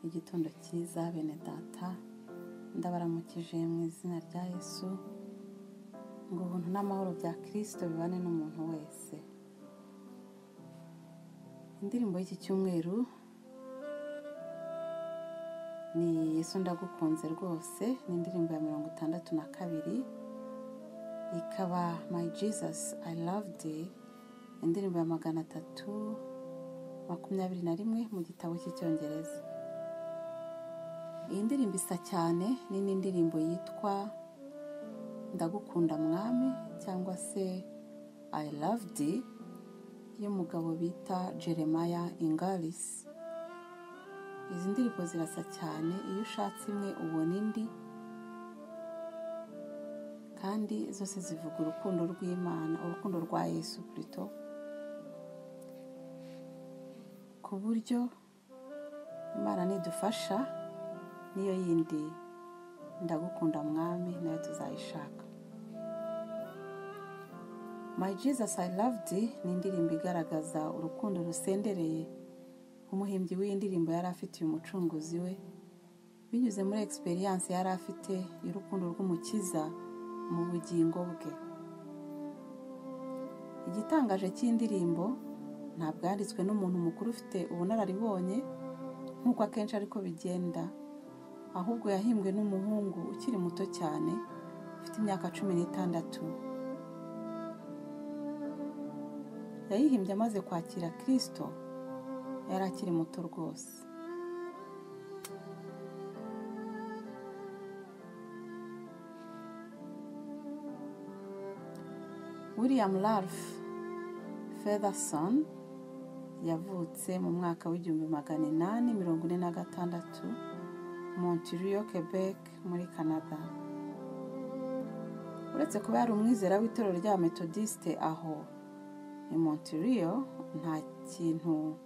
igitondo cyiza Bene Data, ndabaramukije mu izina rya Yesu, ngo ubuntu n'amahoro bya Christo bibane n'umuntu wese. Indirimbo y'iki cyumweru ni Yesu Ndagukunze Rwose, ni indirimbo ya 62, ikaba My Jesus I Loved, indirimbo ya 321 mu gitabo cy'icyongereza. Iyi ndirimbo isa cyane n'indi ndirimbo yitwa Ndagukunda Mwami cyangwa se I Loved y'umugabo bita Jeremiah Ingalis. Izi ndirimbo zirasa cyane, iyo ushatse imwe ubona indi, kandi zose zivuga urukundo rw'Imana, urukundo rwa Yesu Christo, ku buryo Imana nidufasha niyo yindi Ndagukunda Mwami nayo tuzayishaka. My Jesus I Loved ni indirimbo igaragaza urukundo rusendereye umuhimbyi w'iyi ndirimbo yari afite umucunguzi we, binyuze muri experience yari afite y'urukundo rw'umukiza mu bugingo bwe. Igitangaje cy'indirimbo ntabwo yanditswe n'umuntu mukuru ufite ubunararibonye nkuko akenshi ariko bigenda, ahubwo yahimbwe n'umuhungu ukiri muto cyane ufite imyaka 16. Yayihimbye amaze kwakira Christo, yari akiri muto rwose. Willam Ralph Featherston yavutse mu mwaka w'1846 Montreal, Quebec muri Canada. Uretse kuba yari umwizera w'itorero rya Methodiste aho i Montreal, nta kintu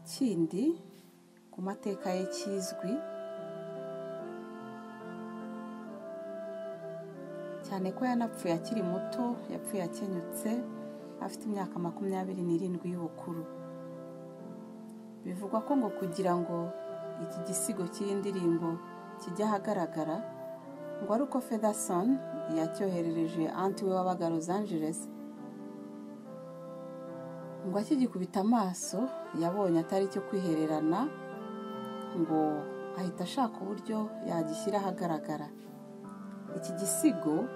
kindi ku mateka ye kizwi, cyane ko yanapfuye akiri muto, yapfuye akenyutse afite imyaka 27 y'ubukuru. Bivugwa ko ngo kugira ngo iki gisigo cy'indirimbo kijya ahagaragara, ngo ari uko Featherston yacyoherereje anti we wabaga Los Angeles, ngo akigikubita amaso yabonye atari cyo kwihererana, ngo ahita ashaka uburyo yagishyira ahagaragara. Iki gisigo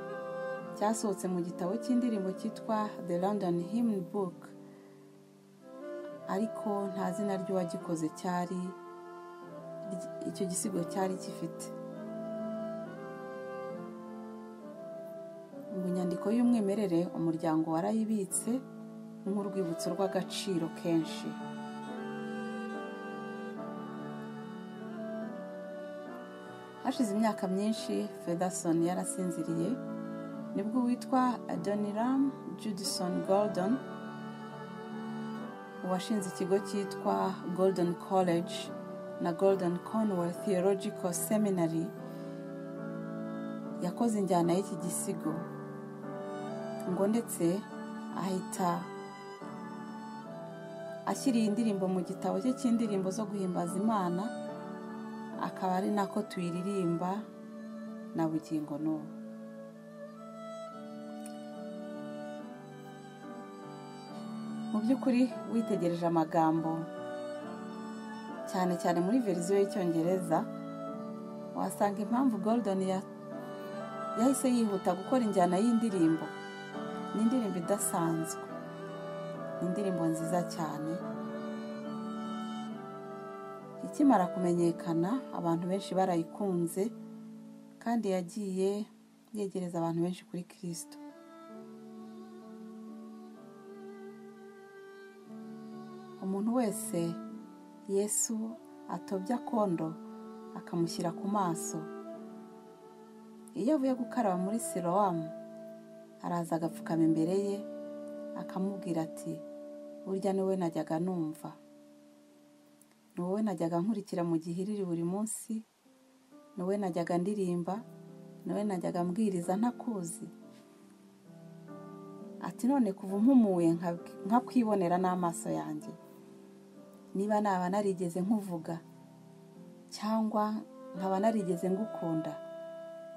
cyasohotse mu gitabo cy'indirimbo cyitwa The London Hymn Book, ariko nta zina ry'uwagikoze cyari icyo gisigo cyari gifite. Mu nyandiko y'umwimerere umuryango warayibitse nk'urwibutso rw'agaciro kenshi. Hashize imyaka myinshi Featherston yarasinziriye, nibwo witwa Willam Featherston washinze ikigo cyitwa Golden College na Golden Cornwall Theological Seminary, yakoze injyana y'iki gisigo, ngo ndetse ahita ashyira iyi ndirimbo mu gitabo cye cy'indirimbo zo guhimbaza Imana, akaba ari nako tuyiririmba na bugingo n'ubu. Mu by'ukuri witegereje amagambo cyane cyane muri verisiyo y'icyongereza, wasanga impamvu Golden yahise yihuta gukora injyana y'indirimbo. Ni indirimbo idasanzwe, ni indirimbo nziza cyane. Ikimara kumenyekana abantu benshi barayikunze, kandi yagiye yegereza abantu benshi kuri Christo. Umuntu wese Yesu atobya akondo akamushyira ku maso, iyo avuye gukaraba muri Siloamu araza agapfukama imbere ye akamubwira ati, burya ni wowe najyaga numva, ni wowe najyaga nkurikira mu gihiriri buri munsi, ni wowe najyaga ndirimba, ni wowe najyaga mbwiriza ntakuzi. Ati none kuva umpumuye nkakwibonera n'amaso yanjye, niba naba narigeze nkuvuga cyangwa nkaba narigeze ngukunda,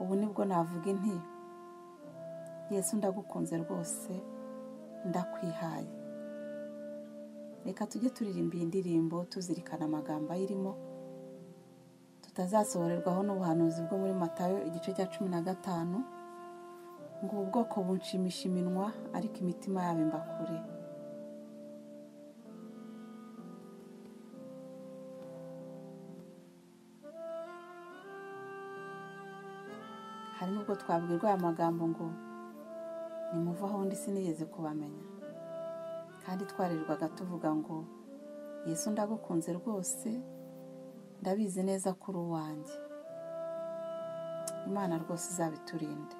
ubu nibwo navuga inti Yesu ndagukunze rwose, ndakwihaye. Reka tujye turirimba iyi ndirimbo tuzirikana amagambo ayirimo, tutazasohorerwaho n'ubuhanuzi bwo muri Matayo igice cya 15 ngo ubu bwoko bunshimisha iminwa ariko imitima yabo imba kure. Hari nubwo twabwirwa aya magambo ngo nimuva aho ndi sinigeze kubamenya, kandi twarirwaga tuvuga ngo Yesu ndagukunze rwose, ndabizi neza kuri uwanjye. Imana rwose izabiturinde.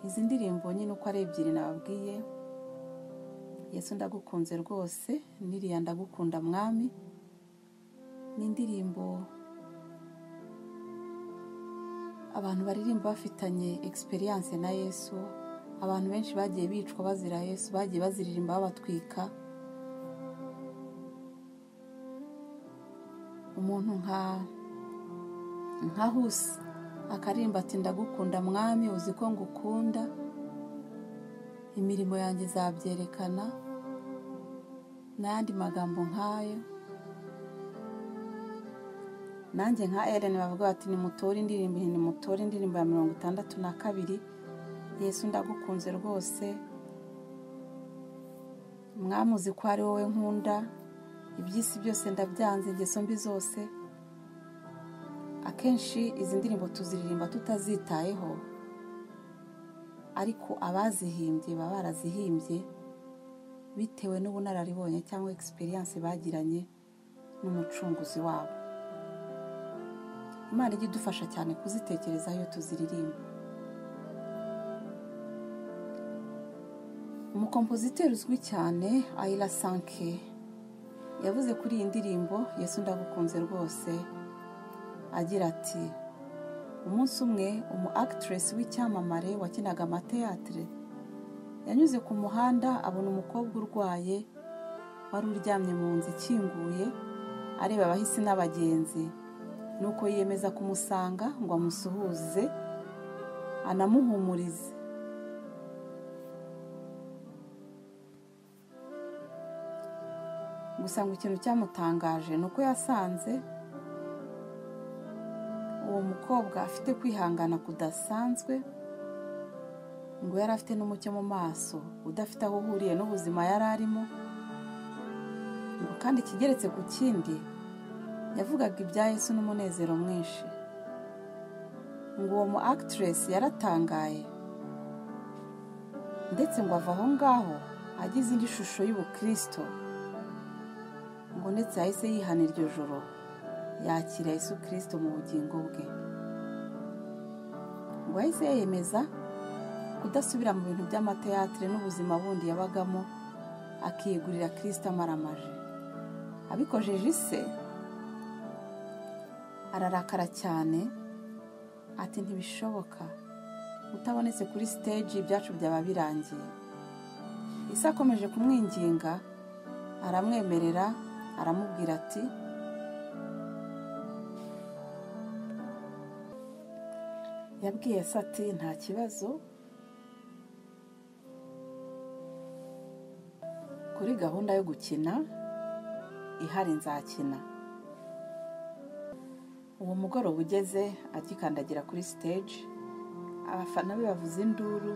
Izi ndirimbo nyine uko ari ebyiri nababwiye, Yesu ndagukunze rwose n'iriya ndagukunda mwami, ni indirimbo abantu baririmba bafitanye experience na Yesu. Abantu benshi bagiye bicwa bazira Yesu, bagiye baziririmba babatwika. Umuntu nka Rwose akaririmba ati ndagukunda mwami, uzi ko ngukunda, imirimo yanjye izabyerekana, n'andi magambo nk'ayo. Nanjye nka Ellen bavuga ati nimutore indirimbo ya 62, Yesu ndagukunze rwose, mwami uzi ko ari wowe nkunda, iby'isi byose ndabyanze, ingeso mbi zose. Akenshi izi ndirimbo tuziririmba tutazitayeho, ariko abazihimbye baba barazihimbye bitewe n'ubunararibonye cyangwa experience bagiranye n'umucunguzi wabo. Imana ijya idufasha cyane kuzitekerezaho iyo tuziririmba. Umukompositeri uzwi cyane Ayla Sanke yavuze kuri iyi ndirimbo Yesu ndagukunze rwose agira ati, umunsi umwe actress w'icyamamare wakinaga amateatre yanyuze ku muhanda abona umukobwa urwaye wari uryamye mu nzu ikinguye areba abahisi n'abagenzi, nuko yiyemeza kumusanga ngo amusuhuze anamuhumurize. Gusa ngo ikintu cyamutangaje nuko yasanze uwo mukobwa afite kwihangana kudasanzwe, ngo yari afite n'umucyo mu maso udafite aho uhuriye n'ubuzima yari arimo, ngo kandi kigeretse ku kindi yavugaga ibya Yesu n'umunezero mwinshi. Ngo uwo actress yaratangaye, ndetse ngo ava aho ngaho agize indi shusho y'ubukristo, ngo ndetse yahise yihana iryo joro yakira Yesu Christo mu bugingo bwe. Ngo yahise yemeza kudasubira mu bintu by'amateatre n'ubuzima bundi yabagamo, akiyegurira Christo amaramaje. Abikojeje ise ararakara cyane ati ntibishoboka, utabonetse kuri stage ibyacu byaba birangiye. Ise akomeje kumwinginga aramwemerera, aramubwira ati yabwiye se ati nta kibazo, kuri gahunda yo gukina ihari nzakina. Uwo mugoroba ugeze agikandagira kuri stage, abafana be bavuza induru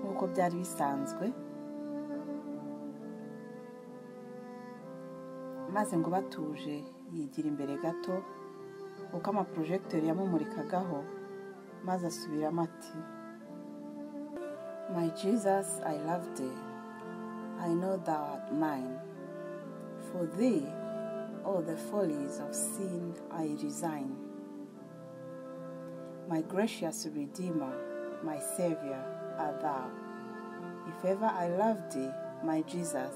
nk'uko byari bisanzwe, maze ngo batuje yigira imbere gato kuko amaprojecteur yamumurikagaho, maze asubiramo ati, My Jesus, I love thee. I know thou art mine. For thee, all the follies of sin I resign. My gracious Redeemer, my Savior art thou. If ever I loved thee, my Jesus,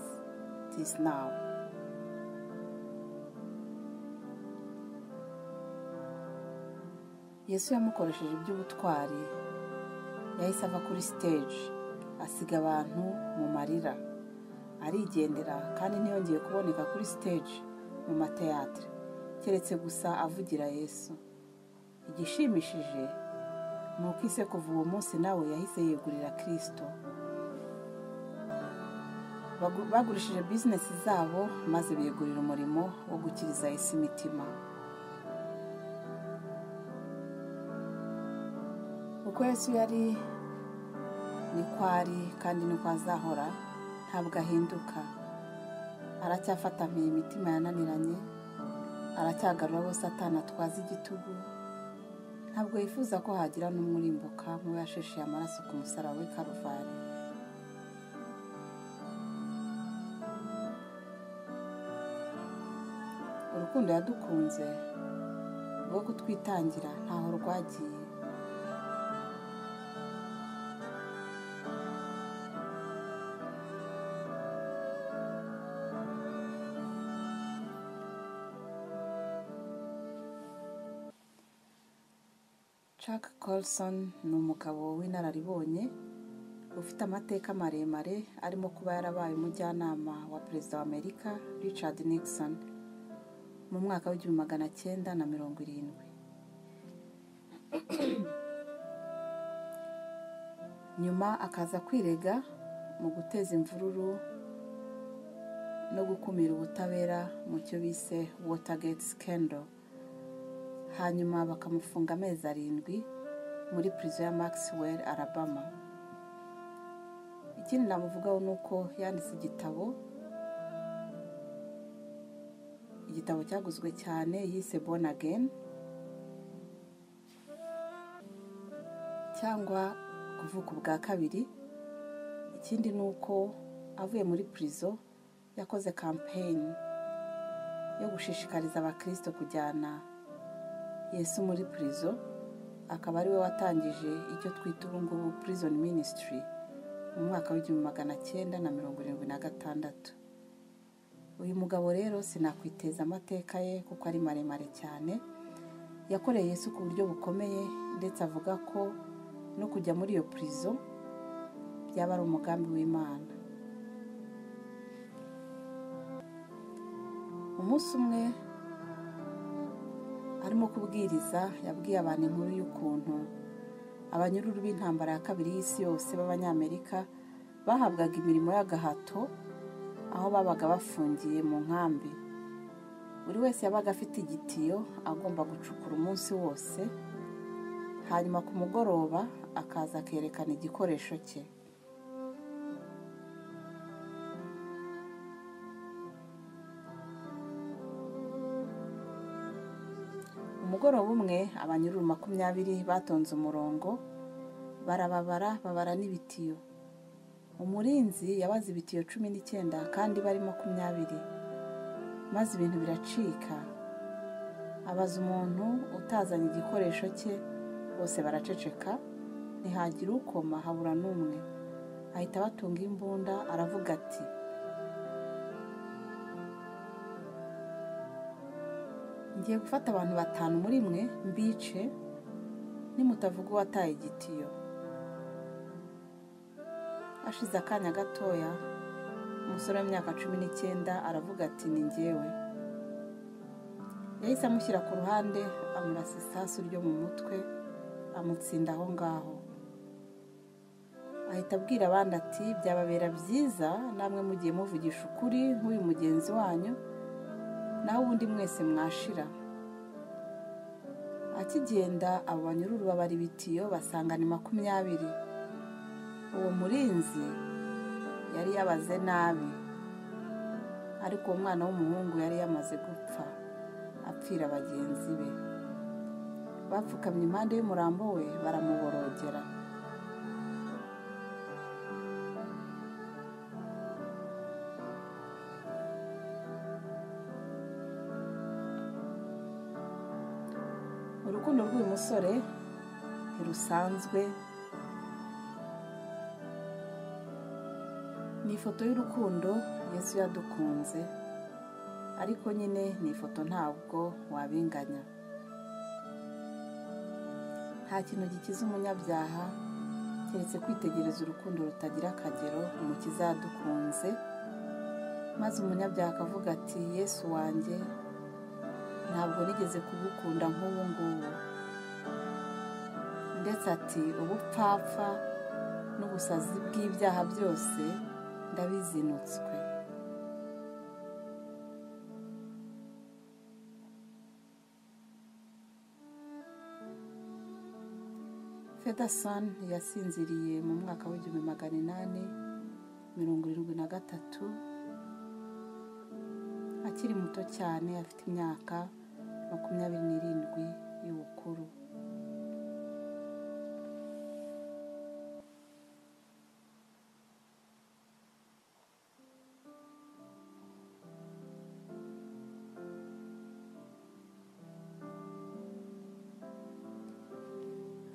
'tis now. Yesu yamukoresheje iby'ubutwari, yahise ava kuri stage asiga abantu mu marira, arigendera kandi ntiyongeye kuboneka kuri stage mu mateyatere keretse gusa avugira Yesu. Igishimishije ni uko ise kuva uwo munsi nawe yahise yegurira Christo. Bagurishije bizinesi zabo maze biyegurira umurimo wo gukiriza isi imitima. Uko Yesu yari niko ari kandi niko azahora, ntabwo ahinduka. Aracyafatamiye imitima yananiranye, aracyagarura abo Satani atwaza igitugu. Ntabwo yifuza ko hagira n'umurimbuka mu yasheshe amaraso ku musaraba w'i Karuvali. Urukundo yadukunze rwo kutwitangira ntaho rwagiye. Colson ni umugabo w'inararibonye ufite amateka maremare, arimo kuba yarabaye umujyanama wa perezida wa Amerika Richard Nixon mu mwaka w'1970. Nyuma akaza kwirega mu guteza imvururu no gukumira ubutabera mu cyo bise Watergate scandal. Hanyuma bakamufunga amezi 7 muri prison ya Maxwell, Alabama. Ikindi namuvugaho ni uko yanditse igitabo cyaguzwe cyane yise Born Again, cyangwa kuvuka ubwa kabiri. Ikindi ni uko avuye muri prison yakoze campaign yo gushishikariza abakristo kujyana Yesu muri prison, akaba ari we watangije icyo twita ubu ngubu prison ministry mu mwaka w'1976. Uyu mugabo rero sinakwiteza amateka ye kuko ari maremare cyane. Yakoreye Yesu ku buryo bukomeye, ndetse avuga ko no kujya muri iyo prison byaba ari umugambi w'Imana. Umunsi umwe arimo kubwiriza yabwiye abantu inkuru y'ukuntu abanyururu b'intambara ya kabiri y'isi yose b'Abanyamerika bahabwaga imirimo y'agahato aho babaga bafungiye mu nkambi. Buri wese yabaga afite igitiyo agomba gucukura umunsi wose, hanyuma ku mugoroba akaza akerekana igikoresho cye. Umugoroba umwe abanyururu 20 batonze umurongo, babara n'ibitiyo. Umurinzi yabaze ibitiyo 19 kandi bari 20, maze ibintu biracika. Abaza umuntu utazanye igikoresho cye, bose baraceceka, ntihagira ukoma habura n'umwe. Ahita batunga imbunda, aravuga ati, ngiye gufata abantu 5 muri mwe mbice nimutavuga uwataye igitiyo. Ashize akanya gatoya, umusore w'imyaka 19 aravuga ati, ni njyewe. Yahise amushyira ku ruhande, amurasa isasu ryo mu mutwe, amutsinda aho ngaho. Ahita abwira abandi ati, byababera byiza namwe mugiye muvugisha ukuri nk'uyu mugenzi wanyu, naho ubundi mwese mwashira. Akigenda abo banyururu babara ibitiyo basanga ni 20. Uwo murinzi yari yabaze nabi, ariko uwo mwana w'umuhungu yari yamaze gupfa, apfira bagenzi be. Bapfukamye impande y'umurambo we baramuborogera. Urukundo rw'uyu musore ntirusanzwe. Ni ifoto y'urukundo Yesu yadukunze, ariko nyine ni ifoto ntabwo wabinganya. Nta kintu gikiza umunyabyaha keretse kwitegereza urukundo rutagira akagero umukiza yadukunze, maze umunyabyaha akavuga ati Yesu wanjye, ntabwo nigeze kugukunda nk'ubu ngubu, ndetse ati ubupfapfa n'ubusazi bw'ibyaha byose ndabizinutswe. Featherston yasinziriye mu mwaka w'1873 akiri muto cyane, afite imyaka 27 y'ubukuru.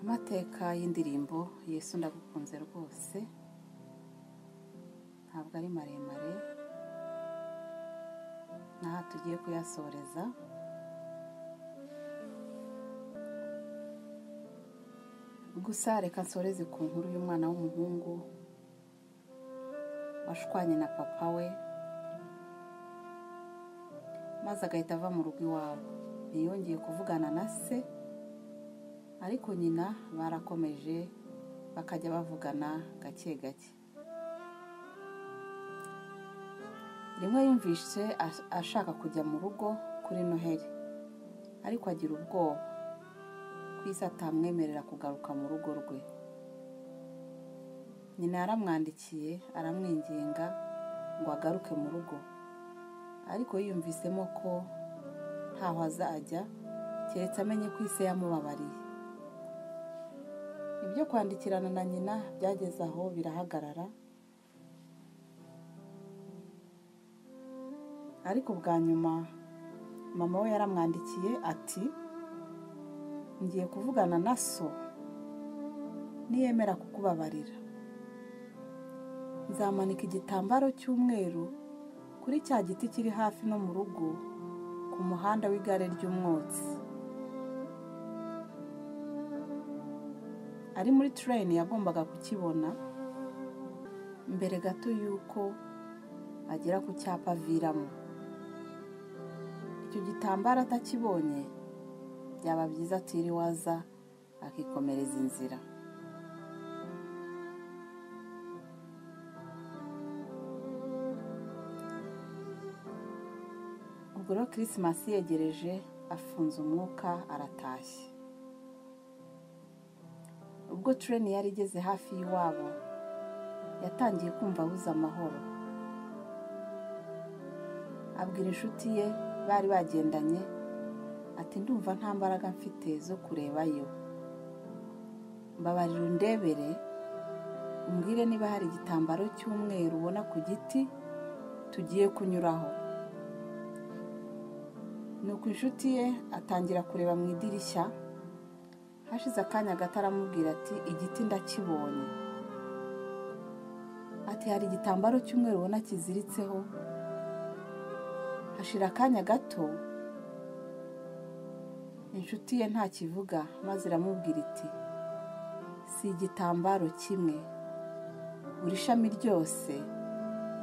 Amateka y'indirimbo Yesu Ndagukunze rwose ntabwo ari maremare, naha tugiye kuyasoreza. Gusa reka nsoreze ku nkuru y'umwana w'umuhungu washwanye na papa we, maze agahita ava mu rugo iwabo. Ntiyongeye kuvugana na se, ariko nyina barakomeje bakajya bavugana gake gake. Rimwe yumvise ashaka kujya mu rugo kuri Noheli, ariko agira ubwoba ko ise atamwemerera kugaruka mu rugo rwe. Nyina yaramwandikiye aramwinginga ngo agaruke mu rugo, ariko yiyumvisemo ko ntaho azajya keretse amenye ko ise yamubabariye. Ibyo kwandikirana na nyina byageze aho birahagarara, ariko bwa nyuma mama we yaramwandikiye ati ngiye kuvugana na so, niyemera kukubabarira nzamanika igitambaro cy'umweru kuri cya giti kiri hafi no mu rugo ku muhanda w'igare ry'umwotsi. Ari muri train yagombaga kukibona mbere gato yuko agera ku cyapa aviramo. Icyo gitambaro atakibonye byaba byiza atiriwe aza akikomereza inzira. Ubwo rero Christmas yegereje, afunze umwuka aratashye. Ubwo train yari igeze hafi y'iwabo, yatangiye kumva abuze amahoro. Abwira inshuti ye bari bagendanye ati ndumva nta mbaraga mfite zo kurebayo, mbabarira undebere umbwire niba hari igitambaro cy'umweru ubona ku giti tugiye kunyuraho. Nuko inshuti ye atangira kureba mu idirishya. Hashize akanya gato aramubwira ati igiti ndakibonye. Ati hari igitambaro cy'umweru ubona kiziritseho. Hashira akanya gato, inshuti ye nta kivuga, maze iramubwira iti si igitambaro kimwe, buri shami ryose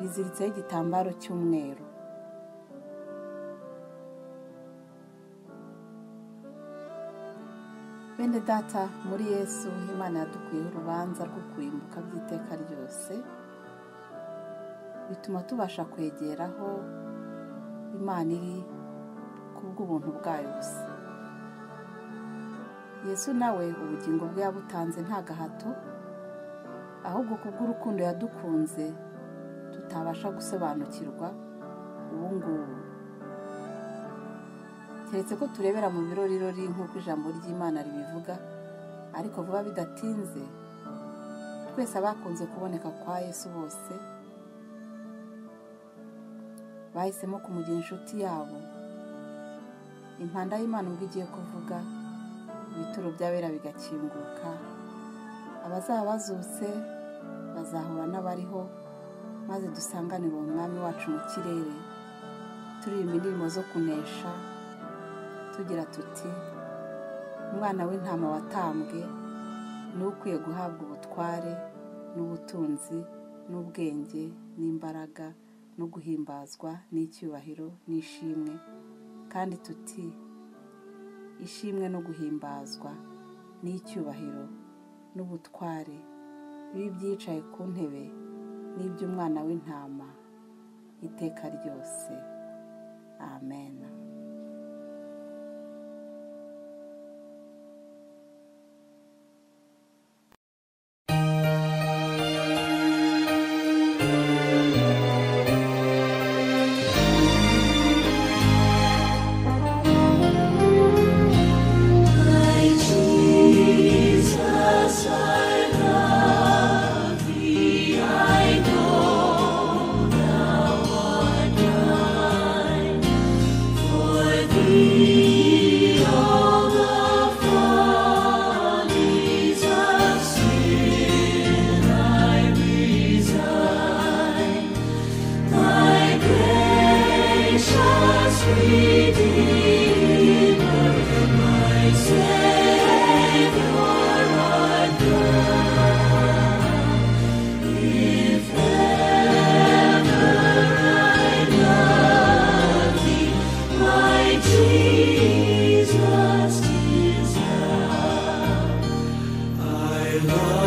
riziritseho igitambaro cy'umweru. Bene Data, muri Yesu Imana yadukuyeho urubanza rwo kurimbuka by'iteka ryose, bituma tubasha kwegeraho Imana iri kubw'ubuntu bwayo gusa. Yesu nawe ubugingo bwe yabutanze nta gahato, ahubwo kubw'urukundo yadukunze tutabasha gusobanukirwa ubu ngubu. Keretse ko turebera mu birorirori nk'uko ijambo ry'Imana ribivuga, ariko vuba bidatinze twese abakunze kuboneka kwa Yesu bose bahisemo kumugira inshuti yabo. Impanda y'Imana ubwo igiye kuvuga, ibituro by'abera bigakinguka, abazaba bazutse bazahura n'abariho, maze dusanganire umwami wacu mu kirere, turirimba indirimbo zo kunesha tugira tuti umwana w'intama watambwe ni ukwiye guhabwa ubutware n'ubutunzi n'ubwenge n'imbaraga no guhimbazwa n'icyubahiro n'ishimwe, kandi tuti ishimwe no guhimbazwa n'icyubahiro n'ubutware bibe iby'Iyicaye ku ntebe n'iby'Umwana w'intama iteka ryose. Amen. love.